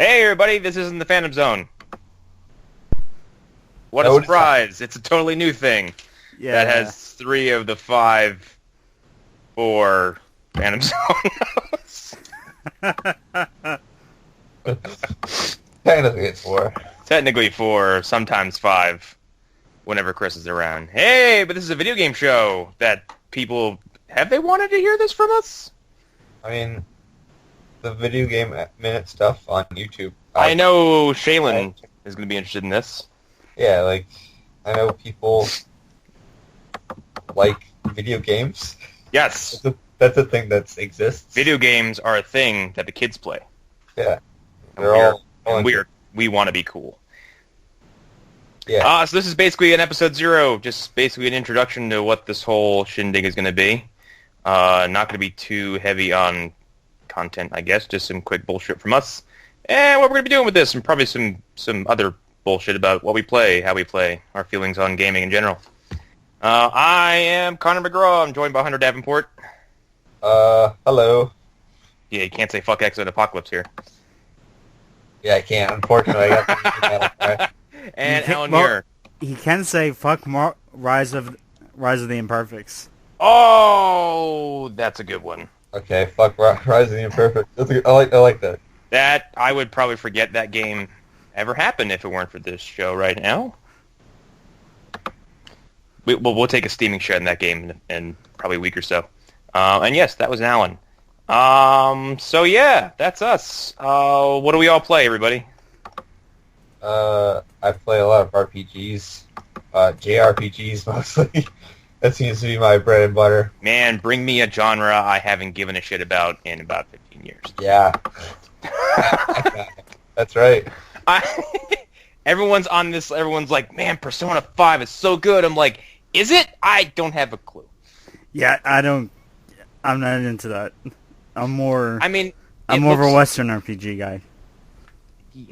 Hey everybody, this isn't the Phantom Zone. What a No, it's not. surprise! It's a totally new thing that Yeah. has 3 of the 5 for Phantom Zones. Technically, it's 4. Technically 4, sometimes 5, whenever Chris is around. Hey, but this is a video game show that people... Have they wanted to hear this from us? I mean, the video game minute stuff on YouTube. I know Shaylin is going to be interested in this. Yeah, like, I know people like video games. Yes, That's a thing that exists. video games are a thing that the kids play. Yeah. And They're all into we want to be cool. Yeah. So this is basically an episode 0, just basically an introduction to what this whole shindig is going to be. Not going to be too heavy on content, I guess. Just some quick bullshit from us. And what we're going to be doing with this, and probably some other bullshit about what we play, how we play, our feelings on gaming in general. I am Connor McGraw. I'm joined by Hunter Davenport. Hello. Yeah, you can't say fuck X and Apocalypse here. Yeah, I can't. Unfortunately, I got the And You Alan can't- Muir. He can say "fuck Rise of the Imperfects." Oh, that's a good one. Okay, fuck Rise of the Imperfect. I like that. That, I would probably forget that game ever happened if it weren't for this show right now. We'll take a steaming shot in that game in probably a week or so. And yes, that was Alan. So yeah, that's us. What do we all play, everybody? I play a lot of RPGs. JRPGs mostly. That seems to be my bread and butter. Man, bring me a genre I haven't given a shit about in about 15 years. Yeah. That's right. Everyone's on this, everyone's like, man, Persona 5 is so good. I'm like, is it? I don't have a clue. Yeah, I'm not into that. I'm more I mean, of a Western RPG guy.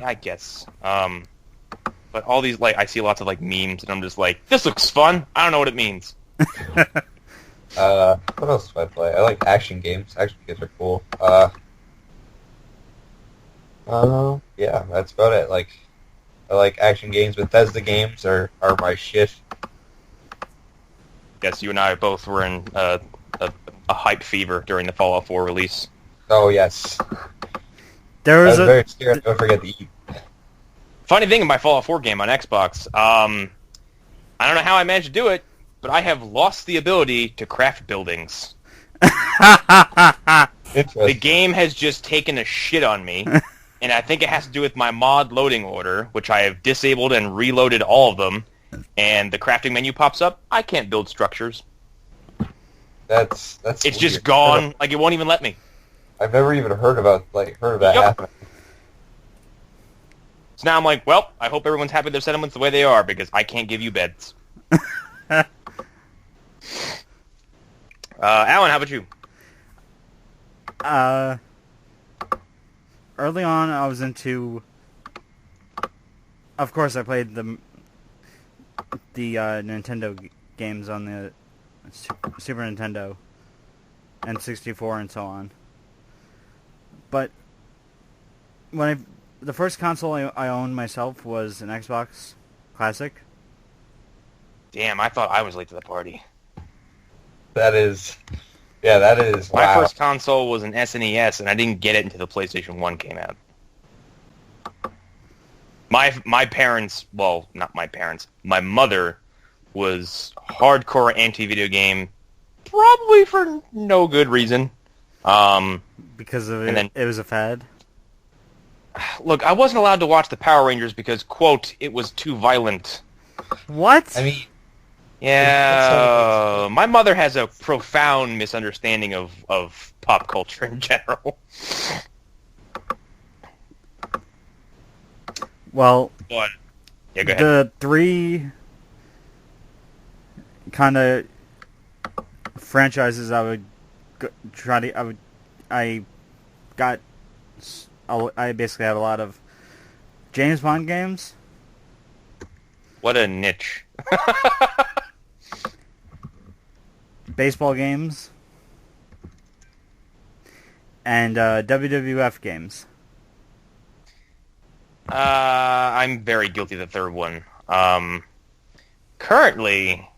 I guess. But all these, like, I see lots of, like, memes, and I'm just like, this looks fun. I don't know what it means. What else do I play? I like action games. Action games are cool. Yeah, that's about it. Like, I like action games. Bethesda games are my shit. Yes, you and I both were in a hype fever during the Fallout 4 release. Oh, yes. There I was was very scared to forget to eat. Funny thing in my Fallout 4 game on Xbox, I don't know how I managed to do it, but I have lost the ability to craft buildings. The Interesting. game has just taken a shit on me, and I think it has to do with my mod loading order, which I have disabled and reloaded all of them, and the crafting menu pops up. I can't build structures. That's It's weird. just gone. Like, it won't even let me. I've never even heard of that Yep. happening. So now I'm like, well, I hope everyone's happy with their settlements the way they are, because I can't give you beds. Alan, how about you? Early on, I was into. Of course, I played the Nintendo games on the Super Nintendo and 64 and so on. But the first console I owned myself was an Xbox Classic. Damn, I thought I was late to the party. That is wow. My first console was an SNES, and I didn't get it until the PlayStation 1 came out. My parents, well, not my parents, my mother was hardcore anti-video game, probably for no good reason. Because of And then- it was a fad. Look, I wasn't allowed to watch the Power Rangers because, quote, it was too violent. What? I mean, Yeah, my mother has a profound misunderstanding of pop culture in general. Well, But, yeah, go ahead. the 3 kind of franchises I would try to I basically have a lot of James Bond games, What a niche. baseball games, and WWF games. I'm very guilty of the third one. Currently,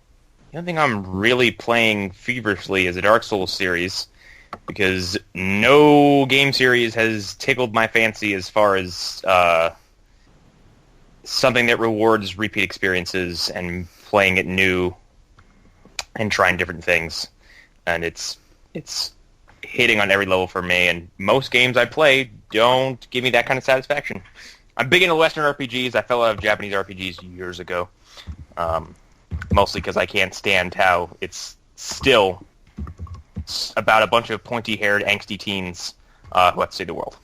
the only thing I'm really playing feverishly is a Dark Souls series, because no game series has tickled my fancy as far as something that rewards repeat experiences and playing it new and trying different things. And it's hitting on every level for me, and most games I play don't give me that kind of satisfaction. I'm big into Western RPGs. I fell out of Japanese RPGs years ago, mostly because I can't stand how it's still about a bunch of pointy-haired, angsty teens who have to save the world.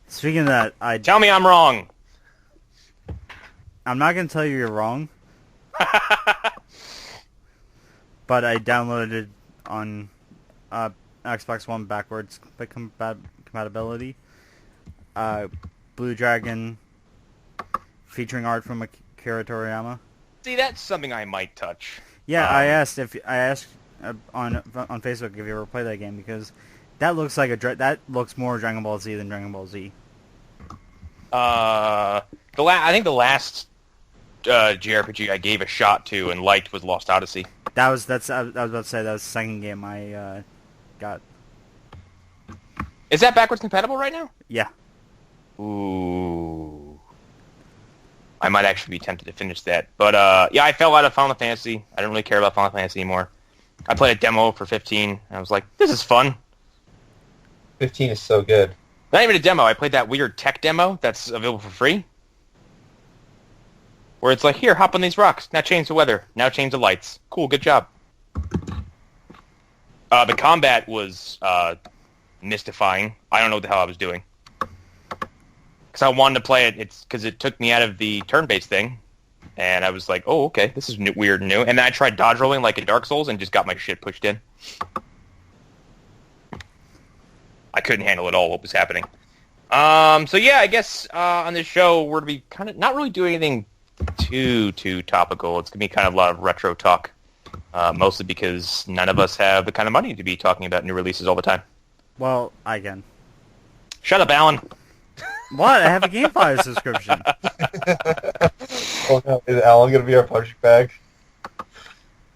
Speaking of that, Tell me I'm wrong! I'm not going to tell you you're wrong, but I downloaded it on Xbox One backwards compatibility. Blue Dragon, featuring art from Akira Toriyama. See, that's something I might touch. Yeah, I asked on Facebook if you ever played that game, because that looks like that looks more Dragon Ball Z than Dragon Ball Z. I think the last JRPG I gave a shot to and liked was Lost Odyssey. I was about to say that was the second game I got. Is that backwards compatible right now? Yeah. Ooh. I might actually be tempted to finish that. But, yeah, I fell out of Final Fantasy. I don't really care about Final Fantasy anymore. I played a demo for 15, and I was like, this is fun. 15 is so good. Not even a demo. I played that weird tech demo that's available for free. Where it's like, here, hop on these rocks. Now change the weather. Now change the lights. Cool, good job. The combat was mystifying. I don't know what the hell I was doing. Because I wanted to play it, because it took me out of the turn-based thing. And I was like, oh, okay, this is weird and new. And then I tried dodge rolling like in Dark Souls and just got my shit pushed in. I couldn't handle it all, what was happening. So yeah, I guess on this show, we're going to be kind of not really doing anything too topical. It's going to be kind of a lot of retro talk. Mostly because none of us have the kind of money to be talking about new releases all the time. Well, I can. Shut up, Alan. What? I have a GameFly subscription. Oh no, is Alan going to be our punching bag?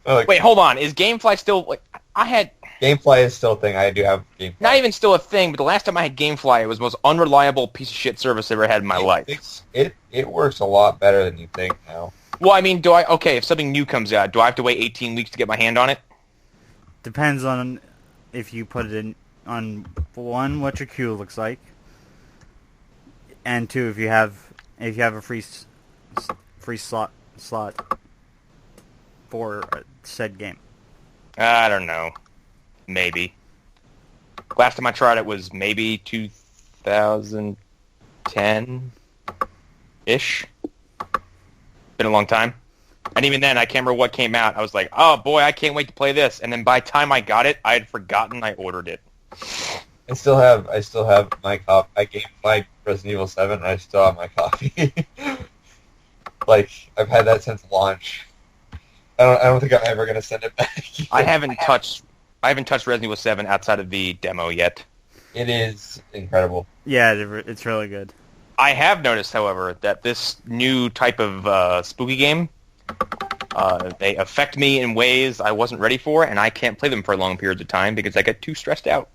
Wait, hold on. Is GameFly still... Like, I had... GameFly is still a thing. I do have GameFly. Not even still a thing, but the last time I had GameFly, it was the most unreliable piece of shit service I've ever had in my life. It works a lot better than you think now. Well, I mean, if something new comes out, do I have to wait 18 weeks to get my hand on it? Depends on if you put it in on, one, what your queue looks like, and two, if you have a free slot for said game. I don't know. Maybe. Last time I tried it was maybe 2010-ish. Been a long time. And even then, I can't remember what came out. I was like, oh boy, I can't wait to play this. And then by the time I got it, I had forgotten I ordered it. I still have my copy. I GameFly Resident Evil 7, and I still have my copy. Like, I've had that since launch. I don't think I'm ever going to send it back. I haven't touched Resident Evil 7 outside of the demo yet. It is incredible. Yeah, it's really good. I have noticed, however, that this new type of spooky game, they affect me in ways I wasn't ready for, and I can't play them for long periods of time because I get too stressed out.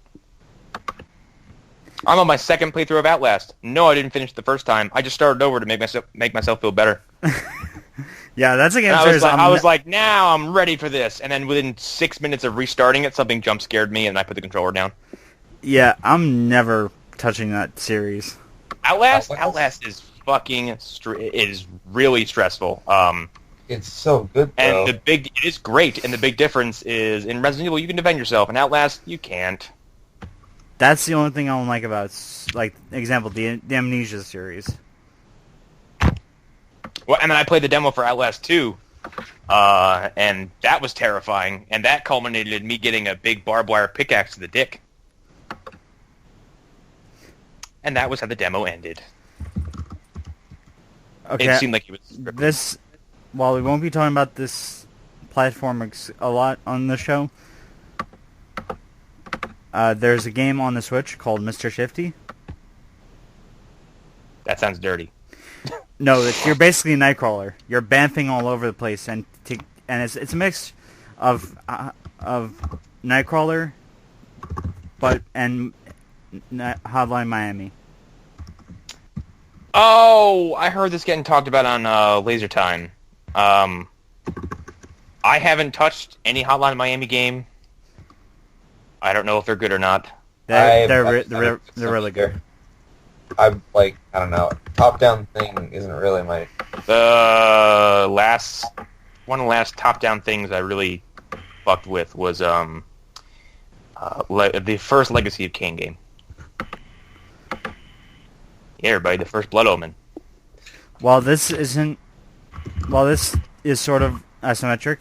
I'm on my second playthrough of Outlast. No, I didn't finish the first time. I just started over to make myself feel better. Yeah, that's a game series. I was like, now I'm ready for this. And then within 6 minutes of restarting it, something jump scared me, and I put the controller down. Yeah, I'm never touching that series. Outlast is fucking... it is really stressful. It's so good, though. And it is great, and the big difference is, in Resident Evil, you can defend yourself. In Outlast, you can't. That's the only thing I don't like about it. Like, example, the Amnesia series. Well, and then I played the demo for Outlast 2, and that was terrifying, and that culminated in me getting a big barbed wire pickaxe to the dick. And that was how the demo ended. Okay. It seemed like it was scripted. While we won't be talking about this platform a lot on the show, there's a game on the Switch called Mr. Shifty. That sounds dirty. No, you're basically a Nightcrawler. You're bamfing all over the place, and it's a mix of Nightcrawler, and Hotline Miami. Oh, I heard this getting talked about on Laser Time. I haven't touched any Hotline Miami game. I don't know if they're good or not. They're really good. I don't know. Top-down thing isn't really my... One of the last top-down things I really fucked with was the first Legacy of Kain game. Yeah, everybody, the first Blood Omen. While this is sort of isometric,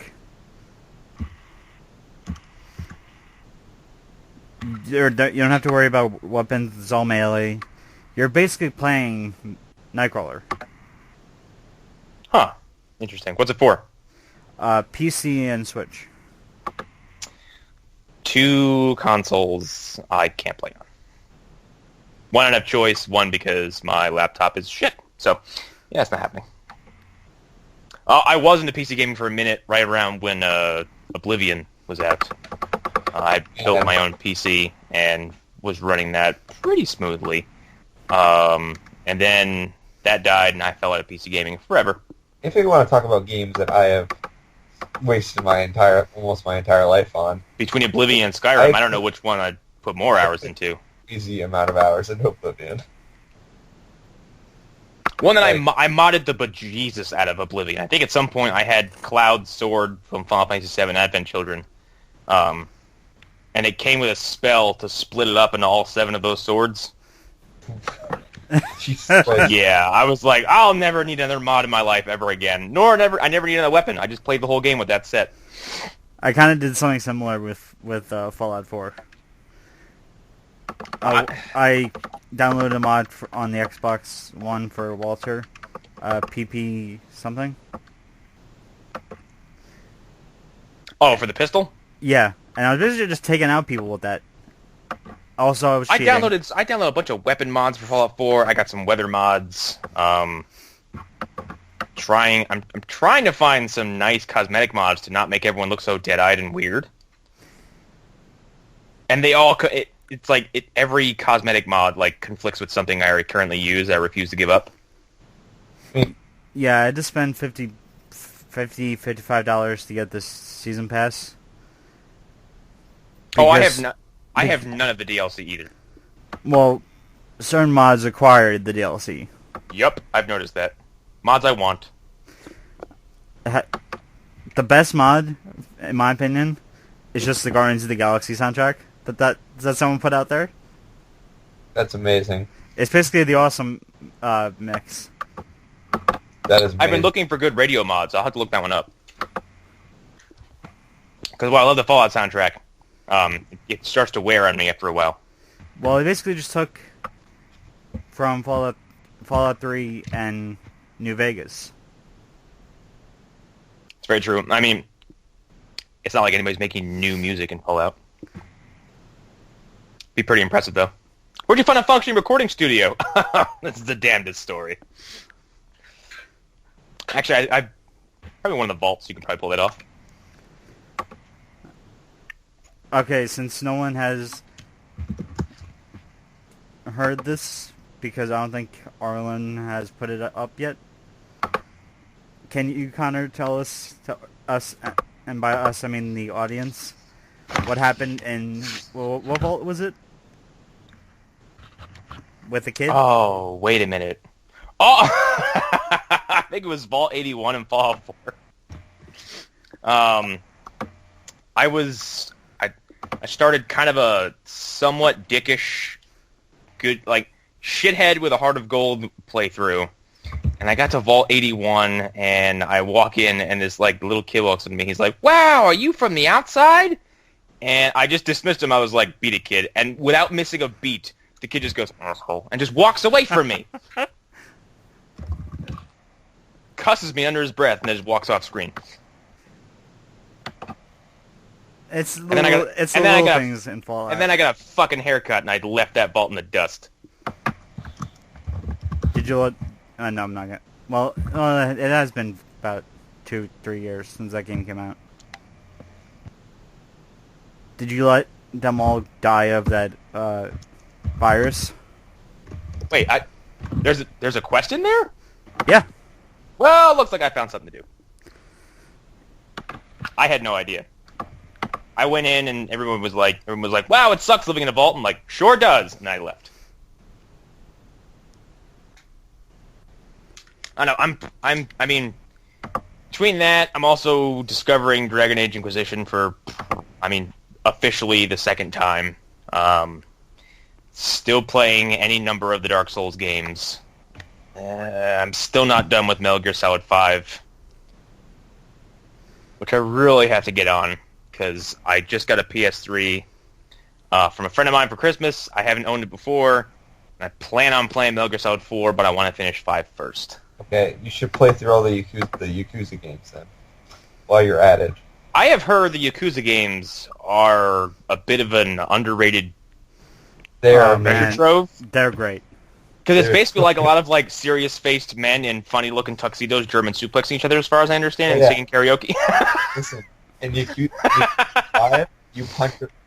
you don't have to worry about weapons. It's all melee. You're basically playing Nightcrawler. Huh. Interesting. What's it for? PC and Switch. 2 consoles I can't play on. One I don't have choice, one because my laptop is shit. So, yeah, it's not happening. I was into PC gaming for a minute, right around when Oblivion was out. I built my own PC and was running that pretty smoothly. And then that died, and I fell out of PC gaming forever. If you want to talk about games that I have wasted almost my entire life on, between Oblivion and Skyrim, I don't know which one I'd put more hours into. Easy amount of hours into Oblivion. One that I modded the bejesus out of Oblivion. I think at some point I had Cloud's sword from Final Fantasy VII Advent Children, and it came with a spell to split it up into all 7 of those swords. Yeah, I was like, I'll never need another mod in my life ever again. I never need another weapon. I just played the whole game with that set. I kind of did something similar with Fallout 4. I downloaded a mod on the Xbox One for Walter, PP something. Oh, for the pistol? Yeah, and I was basically just taking out people with that. Also, I was cheating. I downloaded a bunch of weapon mods for Fallout 4. I got some weather mods. I'm trying to find some nice cosmetic mods to not make everyone look so dead-eyed and weird. And they all every cosmetic mod conflicts with something I currently use. I refuse to give up. Yeah, I had to spend $55 to get this season pass. I have none of the DLC either. Well, certain mods acquired the DLC. Yup, I've noticed that. Mods I want. The best mod, in my opinion, is just the Guardians of the Galaxy soundtrack that someone put out there. That's amazing. It's basically the awesome mix. That is amazing. I've been looking for good radio mods. I'll have to look that one up. Because while I love the Fallout soundtrack, it starts to wear on me after a while. Well, it basically just took from Fallout 3 and New Vegas. It's very true. I mean, it's not like anybody's making new music in Fallout. Be pretty impressive, though. Where'd you find a functioning recording studio? This is the damnedest story. Actually, I probably one of the vaults. You can probably pull that off. Okay, since no one has heard this, because I don't think Arlen has put it up yet, can you, Connor, tell us, and by us I mean the audience, what happened in, what vault was it? With the kid? Oh, wait a minute. Oh! I think it was Vault 81 in Fallout 4. I started kind of a somewhat dickish, good, shithead with a heart of gold playthrough. And I got to Vault 81, and I walk in, and this, little kid walks up to me. He's like, wow, are you from the outside? And I just dismissed him. I was like, beat it, kid. And without missing a beat, the kid just goes, asshole, and just walks away from me. Cusses me under his breath, and then just walks off screen. It's the little things in Fallout. And then I got a fucking haircut, and I left that vault in the dust. Did you let... no, I'm not gonna... Well, it has been about 2-3 years since that game came out. Did you let them all die of that virus? Wait, there's a quest in there? Yeah. Well, looks like I found something to do. I had no idea. I went in and everyone was like, "Wow, it sucks living in a vault." I'm like, "Sure does," and I left. I know. I mean, between that, I'm also discovering Dragon Age Inquisition for, officially the second time. Still playing any number of the Dark Souls games. I'm still not done with Metal Gear Solid 5, which I really have to get on, because I just got a PS3 from a friend of mine for Christmas. I haven't owned it before, and I plan on playing Metal Gear Solid 4, but I want to finish 5 first. Okay, you should play through all the Yakuza games then, while you're at it. I have heard the Yakuza games are a bit of an underrated treasure trove. They're great. Because it's basically like a lot of like serious-faced men in funny-looking tuxedos German suplexing each other, as far as I understand, and singing karaoke. Listen, in Yakuza 5, you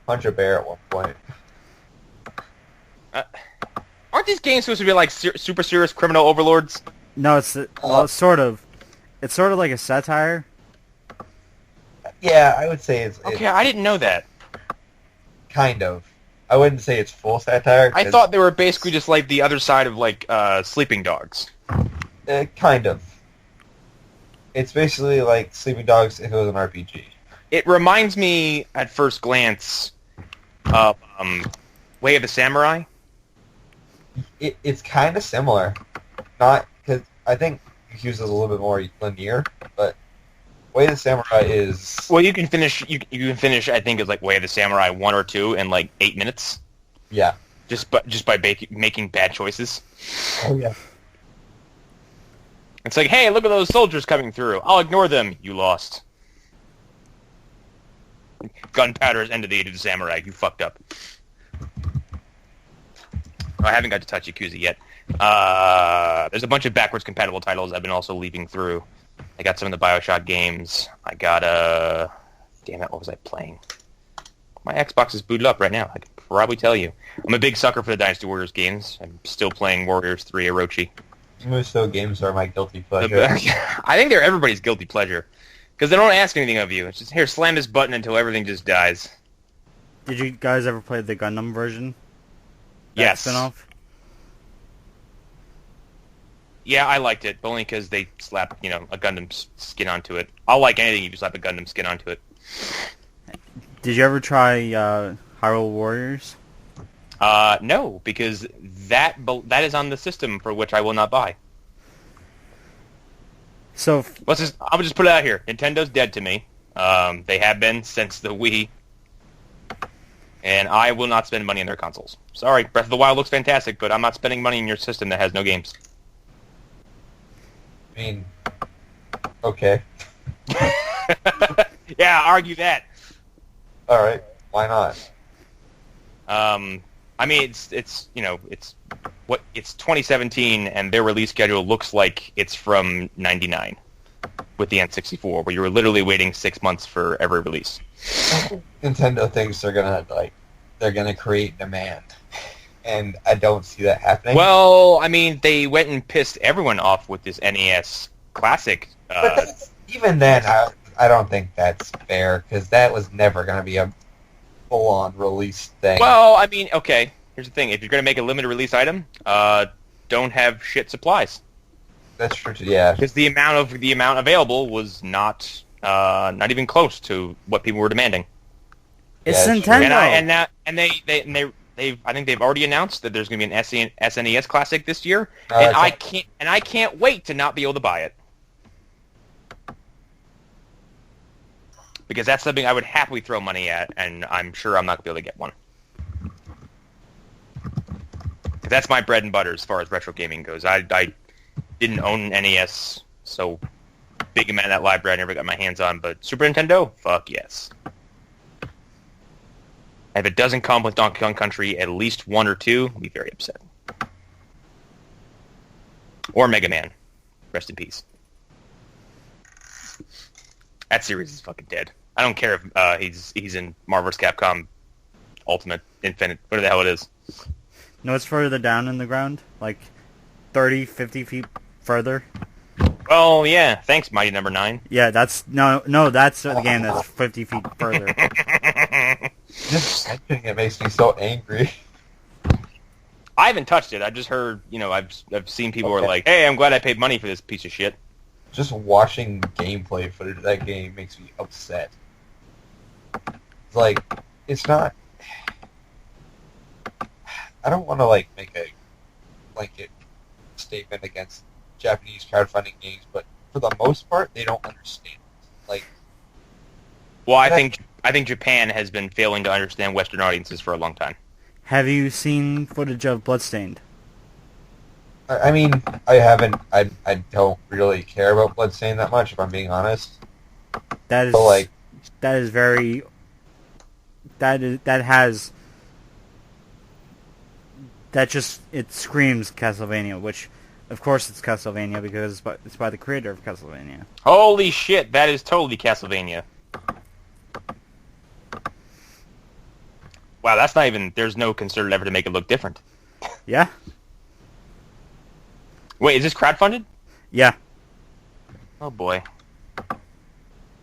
punch a bear at one point. Aren't these games supposed to be like super serious criminal overlords? No, it's sort of. It's sort of like a satire. Yeah, I would say it's... Okay, I didn't know that. Kind of. I wouldn't say it's full satire. I thought they were basically just like the other side of like Sleeping Dogs. Kind of. It's basically like Sleeping Dogs if it was an RPG. It reminds me, at first glance, of Way of the Samurai. It's kind of similar. Not... because I think Yakuza is a little bit more linear, but Way of the Samurai is... Well, you can finish. You can finish. I think it's like Way of the Samurai 1 or 2 in like 8 minutes. Yeah. Just by making bad choices. Oh yeah. It's like, hey, look at those soldiers coming through. I'll ignore them. You lost. Gunpowder has ended the Age of the Samurai. You fucked up. I haven't got to touch Yakuza yet. There's a bunch of backwards compatible titles I've been also leaving through. I got some of the BioShock games. I got damn it, what was I playing? My Xbox is booted up right now. I can probably tell you. I'm a big sucker for the Dynasty Warriors games. I'm still playing Warriors 3 Orochi. Muso games are my guilty pleasure. I think they're everybody's guilty pleasure. Because they don't ask anything of you. It's just, here, slam this button until everything just dies. Did you guys ever play the Gundam version? Yes. Spin-off? Yeah, I liked it, but only because they slapped, a Gundam skin onto it. I'll like anything if you slap a Gundam skin onto it. Did you ever try Hyrule Warriors? No, because that is on the system for which I will not buy. So I'll just put it out here. Nintendo's dead to me. They have been since the Wii. And I will not spend money on their consoles. Sorry, Breath of the Wild looks fantastic, but I'm not spending money in your system that has no games. I mean, okay. Yeah, argue that. All right, why not? I mean, it's 2017, and their release schedule looks like it's from '99 with the N64, where you were literally waiting 6 months for every release. Nintendo thinks they're gonna create demand, and I don't see that happening. Well, I mean, they went and pissed everyone off with this NES Classic. But even then, I don't think that's fair, because that was never going to be a full-on release thing. Well, I mean, okay, here's the thing. If you're going to make a limited release item, don't have shit supplies. That's true, too, yeah. Because the amount available was not even close to what people were demanding. It's Yeah, Nintendo. I think they've already announced that there's going to be an SNES Classic this year, No, and it's I can't wait to not be able to buy it. Because that's something I would happily throw money at, and I'm sure I'm not going to be able to get one. 'Cause that's my bread and butter as far as retro gaming goes. I didn't own an NES, so big amount of that library I never got my hands on, but Super Nintendo? Fuck yes. If it doesn't come with Donkey Kong Country, at least 1 or 2, I'll be very upset. Or Mega Man. Rest in peace. That series is fucking dead. I don't care if he's in Marvel vs. Capcom Ultimate, Infinite, whatever the hell it is. No, it's further down in the ground, like 30, 50 feet further. Oh yeah, thanks, Mighty Number 9. Yeah, that's that's the game that's 50 feet further. Just mentioning it makes me so angry. I haven't touched it. I just heard, I've seen people who are like, "Hey, I'm glad I paid money for this piece of shit." Just watching gameplay footage of that game makes me upset. It's like, it's not... I don't want to, make a blanket statement against Japanese crowdfunding games, but for the most part, they don't understand. Well, I think Japan has been failing to understand Western audiences for a long time. Have you seen footage of Bloodstained? I mean, I haven't. I don't really care about Bloodstained that much, if I'm being honest. That is But, that is very it screams Castlevania, which of course it's Castlevania because it's by the creator of Castlevania. Holy shit, that is totally Castlevania. Wow, that's not even... There's no concerted effort to make it look different. Yeah? Wait, is this crowdfunded? Yeah. Oh boy.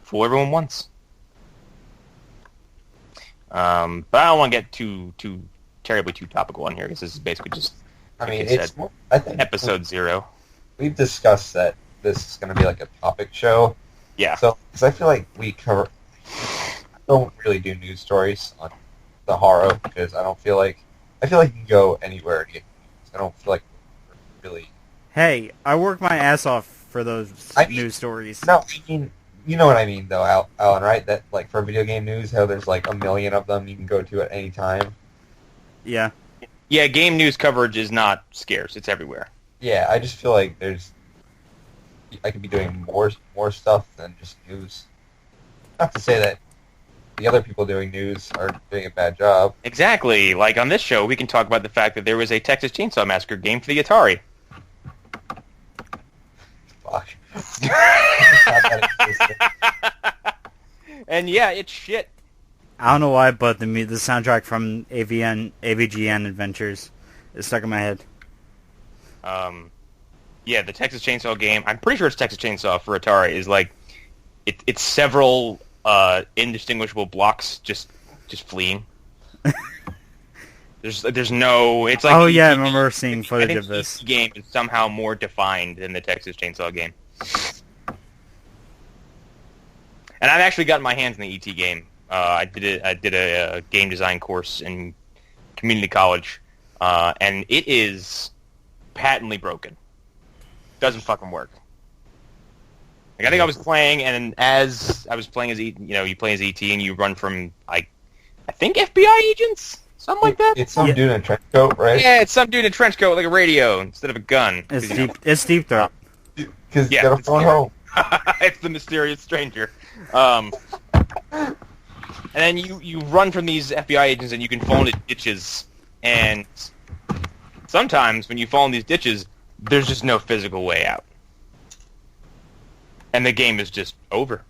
Fool everyone once. But I don't want to get too terribly too topical on here because this is basically just... I mean, like it's... I think episode 0. We've discussed that this is going to be like a topic show. Yeah. So, because I feel like we don't really do news stories on the horror because I feel like you can go anywhere to get news. I don't feel like really... Hey, I work my ass off for those news stories. No, I mean, you know what I mean, though, Alan, right? That, for video game news, how there's, a million of them you can go to at any time. Yeah. Yeah, game news coverage is not scarce. It's everywhere. Yeah, I just feel like I could be doing more stuff than just news. Not to say that the other people doing news are doing a bad job. Exactly. Like on this show, we can talk about the fact that there was a Texas Chainsaw Massacre game for the Atari. Fuck. And yeah, it's shit. I don't know why, but the soundtrack from AVGN Adventures is stuck in my head. Yeah, the Texas Chainsaw game, I'm pretty sure it's Texas Chainsaw for Atari, is it's several indistinguishable blocks just fleeing. There's no... It's like... Oh yeah, I remember seeing footage of this. The game is somehow more defined than the Texas Chainsaw game. And I've actually gotten my hands on the ET game. I did a game design course in community college, and it is patently broken. Doesn't fucking work. Like, I think I was playing, and as I was playing as you play as ET, and you run from I think FBI agents, something like that. It's some dude in a trench coat, right? Yeah, it's some dude in a trench coat with like a radio instead of a gun. It's Deep Throat. Because you got a phone home. It's the mysterious stranger. And then you run from these FBI agents, and you can fall into ditches. And sometimes when you fall in these ditches, there's just no physical way out. And the game is just over.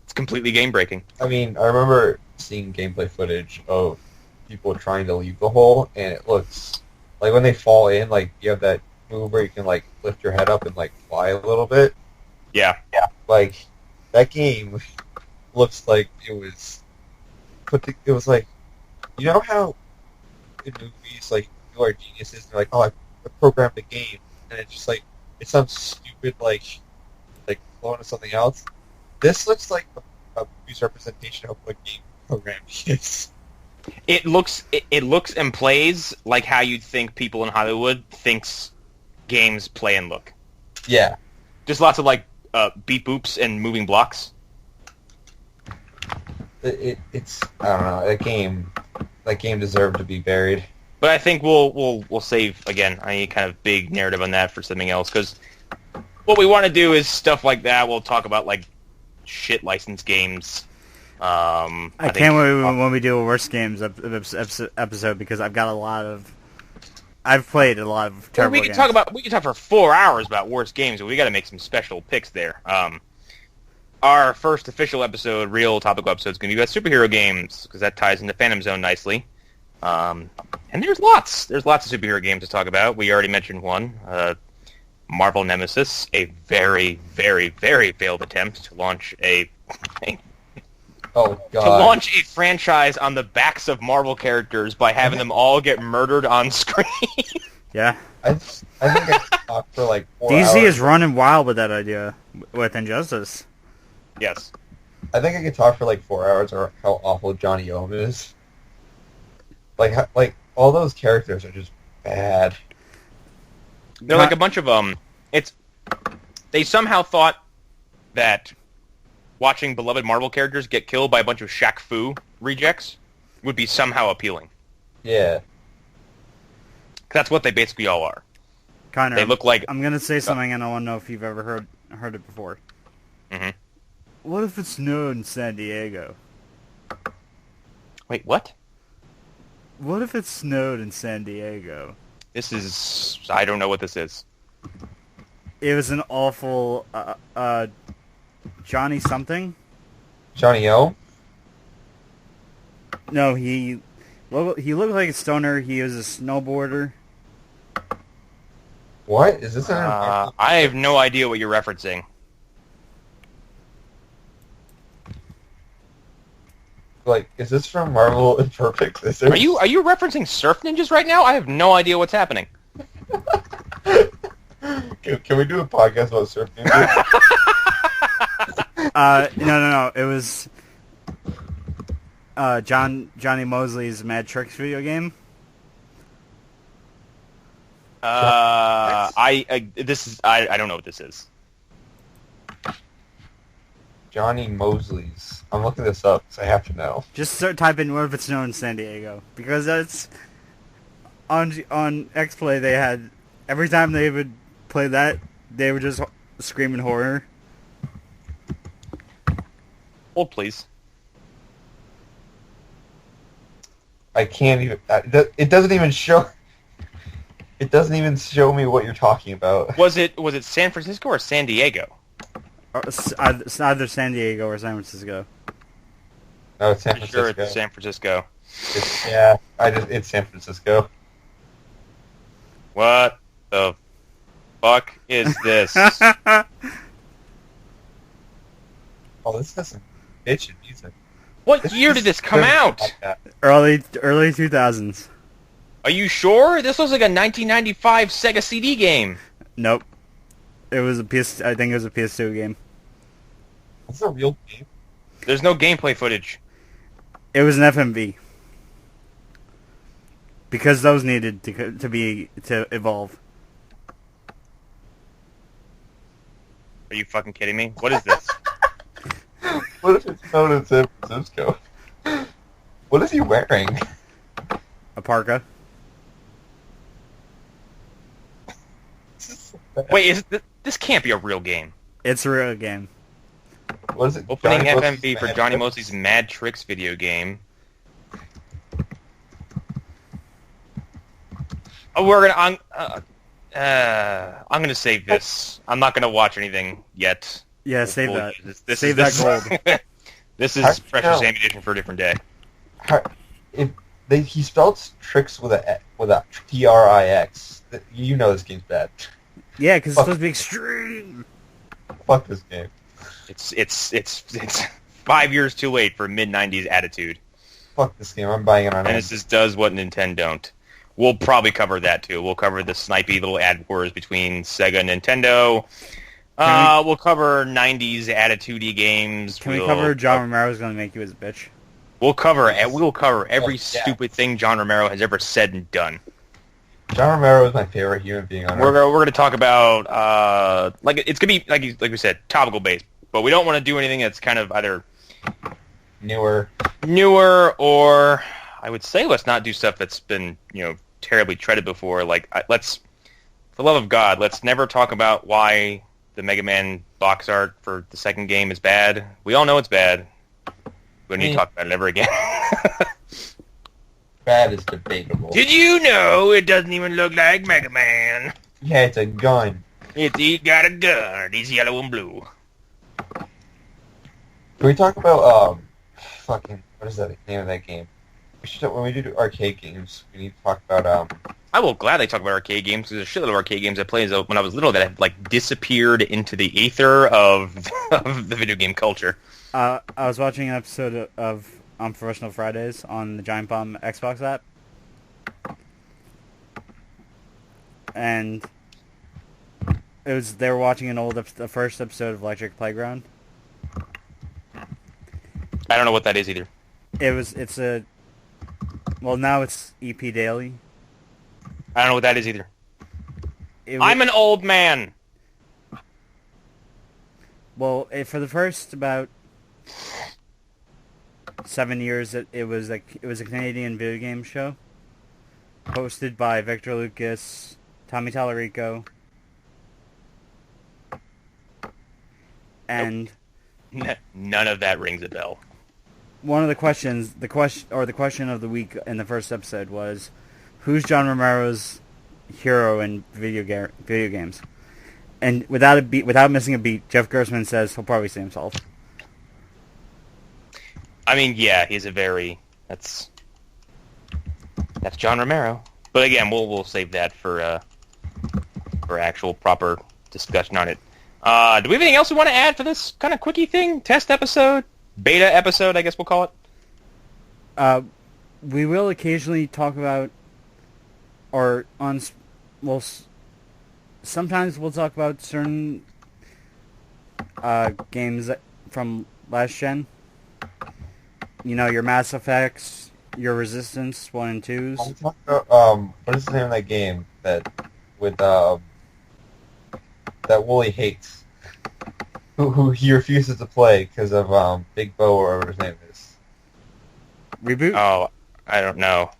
It's completely game-breaking. I mean, I remember seeing gameplay footage of people trying to leave the hole, and it looks... Like, when they fall in, you have that move where you can, lift your head up and, fly a little bit. Yeah. That game looks like it was... It was like... You know how in movies, people are geniuses, and they're like, oh, I programmed the game, and it's just it's some stupid, flow into something else. This looks like a movie's representation of what game programming is. It looks and plays like how you'd think people in Hollywood thinks games play and look. Yeah. Just lots of, beep boops and moving blocks. It's I don't know, that game deserved to be buried. But I think we'll save, again, any kind of big narrative on that for something else, because what we want to do is stuff like that. We'll talk about, shit licensed games. I can't wait when we do a worst games episode, because I've got a lot of I've played a lot of terrible we games. We can talk for 4 hours about worst games, but we got to make some special picks there. Our first official episode, real topical episode, is going to be about superhero games because that ties into Phantom Zone nicely. And there's lots of superhero games to talk about. We already mentioned one, Marvel Nemesis, a very, very, very failed attempt to launch a franchise on the backs of Marvel characters by having them all get murdered on screen. Yeah. I think I talked for like 4 DC hours. is running wild with that idea with Injustice. Yes. I think I could talk for like 4 hours or how awful Johnny Ohm is. Like all those characters are just bad. They're like a bunch of they somehow thought that watching beloved Marvel characters get killed by a bunch of Shaq Fu rejects would be somehow appealing. Yeah. That's what they basically all are. Connor, They look like... I'm gonna say something, and I want to know if you've ever heard it before. Mm-hmm. What if it snowed in San Diego? Wait, what? What if it snowed in San Diego? This is... I don't know what this is. It was an awful Johnny something. Johnny O? No, he looked like a stoner. He was a snowboarder. What? Is this I have no idea what you're referencing. Like, is this from Marvel Imperfect Scissors? Are you referencing Surf Ninjas right now? I have no idea what's happening. Can we do a podcast about Surf Ninjas? No. It was Johnny Mosley's Mad Tricks video game. I don't know what this is. Johnny Mosley's. I'm looking this up because I have to know. Just start typing "What if it snowed in San Diego?" because that's on X-Play. They had every time they would play that, they would just scream in horror. Hold, please. I can't even. It doesn't even show. It doesn't even show me what you're talking about. Was it San Francisco or San Diego? It's either San Diego or San Francisco. No, it's San Pretty Francisco. sure it's San Francisco. It's San Francisco. What the fuck is this? Oh, this has some bitchin' music. What year did this come out? Early 2000s. Are you sure? This was like a 1995 Sega CD game. Nope. It was I think it was a PS2 game. Is this a real game? There's no gameplay footage. It was an FMV. Because those needed to evolve. Are you fucking kidding me? What is this? What if it's known in San Francisco? What is he wearing? A parka. Wait, this can't be a real game. It's a real game. What is it? Opening Johnny FMV Mosley's for Mad Johnny Tricks? Mosley's Mad Tricks video game. Oh, I'm gonna save this. I'm not gonna watch anything yet. Yeah, save that. Save that gold. This is precious ammunition for a different day. He spelled tricks with a Trix. You know this game's bad. Yeah, because it's supposed to be extreme. Fuck this game. It's 5 years too late for mid-90s attitude. Fuck this game. I'm buying it on Genesis does what Nintendo don't. We'll probably cover that too. We'll cover the snipey little ad wars between Sega and Nintendo. We'll cover 90s attitude-y games. Can we cover John Romero's gonna make you his bitch? We'll cover every stupid thing John Romero has ever said and done. John Romero is my favorite human being on We're Earth. going to talk about it's going to be like we said, topical based, but we don't want to do anything that's kind of either Newer, or I would say let's not do stuff that's been terribly treaded before. Like let's, for the love of God, let's never talk about why the Mega Man box art for the second game is bad. We all know it's bad. We don't need to talk about it ever again. bad is debatable. Did you know it doesn't even look like Mega Man? Yeah, it's a gun. He got a gun. He's yellow and blue. Can we talk about, fucking, what is that, the name of that game? When we do arcade games, we need to talk about, I will gladly talk about arcade games, because there's a shitload of arcade games I played when I was little that had, like, disappeared into the aether of the video game culture. I was watching an episode of Professional Fridays on the Giant Bomb Xbox app, and they were watching the first episode of Electric Playground. I don't know what that is either. Now it's EP Daily. I don't know what that is either. I'm an old man. Well, for the first about 7 years, it was a Canadian video game show hosted by Victor Lucas, Tommy Tallarico, and none of that rings a bell. One of the question of the week in the first episode was, who's John Romero's hero in video games? And without missing a beat, Jeff Gerstmann says he'll probably say himself. I mean, yeah, he's that's John Romero. But again, we'll save that for actual proper discussion on it. Do we have anything else we want to add for this kind of quickie thing? Test episode? Beta episode, I guess we'll call it? We will occasionally talk about, sometimes we'll talk about certain games from last gen. You know, your Mass Effects, your Resistance 1 and 2s. I'll talk about, what is the name of that game that Wooly hates? Who he refuses to play because of Big Bo or whatever his name is. Reboot? Oh, I don't know.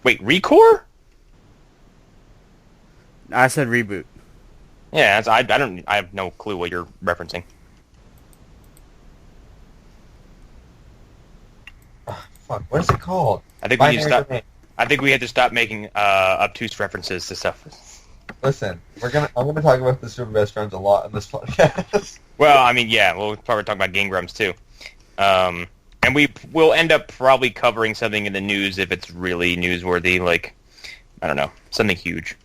Wait, Recore? I said Reboot. Yeah, I have no clue what you're referencing. Fuck, what is it called? I think we had to stop making obtuse references to stuff. Listen, I'm gonna talk about the Super Best Friends a lot in this podcast. Well, I mean, yeah, we'll probably talk about Game Grumps too, and we'll end up probably covering something in the news if it's really newsworthy, like I don't know, something huge,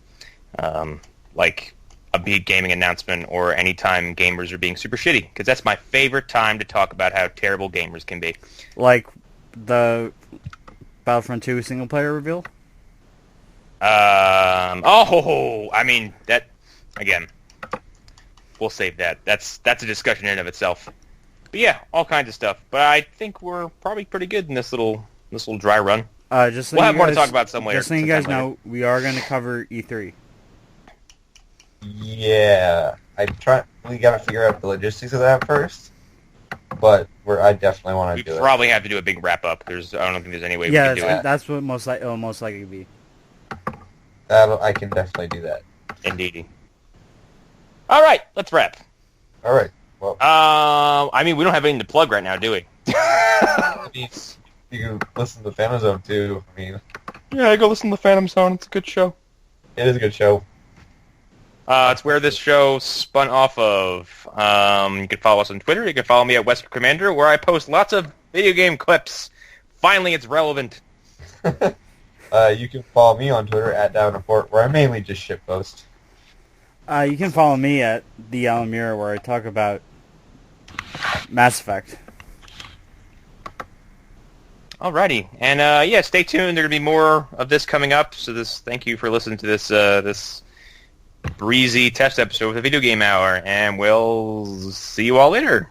like a big gaming announcement or any time gamers are being super shitty, because that's my favorite time to talk about how terrible gamers can be. Like the Battlefront 2 single player reveal? I mean, that, again, we'll save that. That's a discussion in and of itself. But yeah, all kinds of stuff. But I think we're probably pretty good in this little dry run. We'll have more to talk about some later. Just so you guys know, we are going to cover E3. Yeah, we gotta figure out the logistics of that first. But I definitely want to do it. We probably have to do a big wrap up. I don't think there's any way we can do it. That's what it'll most likely be. I can definitely do that. Indeed. All right, let's wrap. All right. Well, I mean, we don't have anything to plug right now, do we? I mean, you can listen to Phantom Zone too. I mean, yeah, go listen to Phantom Zone. It's a good show. It is a good show. It's where this show spun off of. You can follow us on Twitter. You can follow me at Western Commander, where I post lots of video game clips. Finally, it's relevant. You can follow me on Twitter at Davenport, where I mainly just shitpost. You can follow me at The Alan Muir, where I talk about Mass Effect. Alrighty, and yeah, stay tuned. There's gonna be more of this coming up. So thank you for listening to this breezy test episode with the Video Game Hour, and we'll see you all later.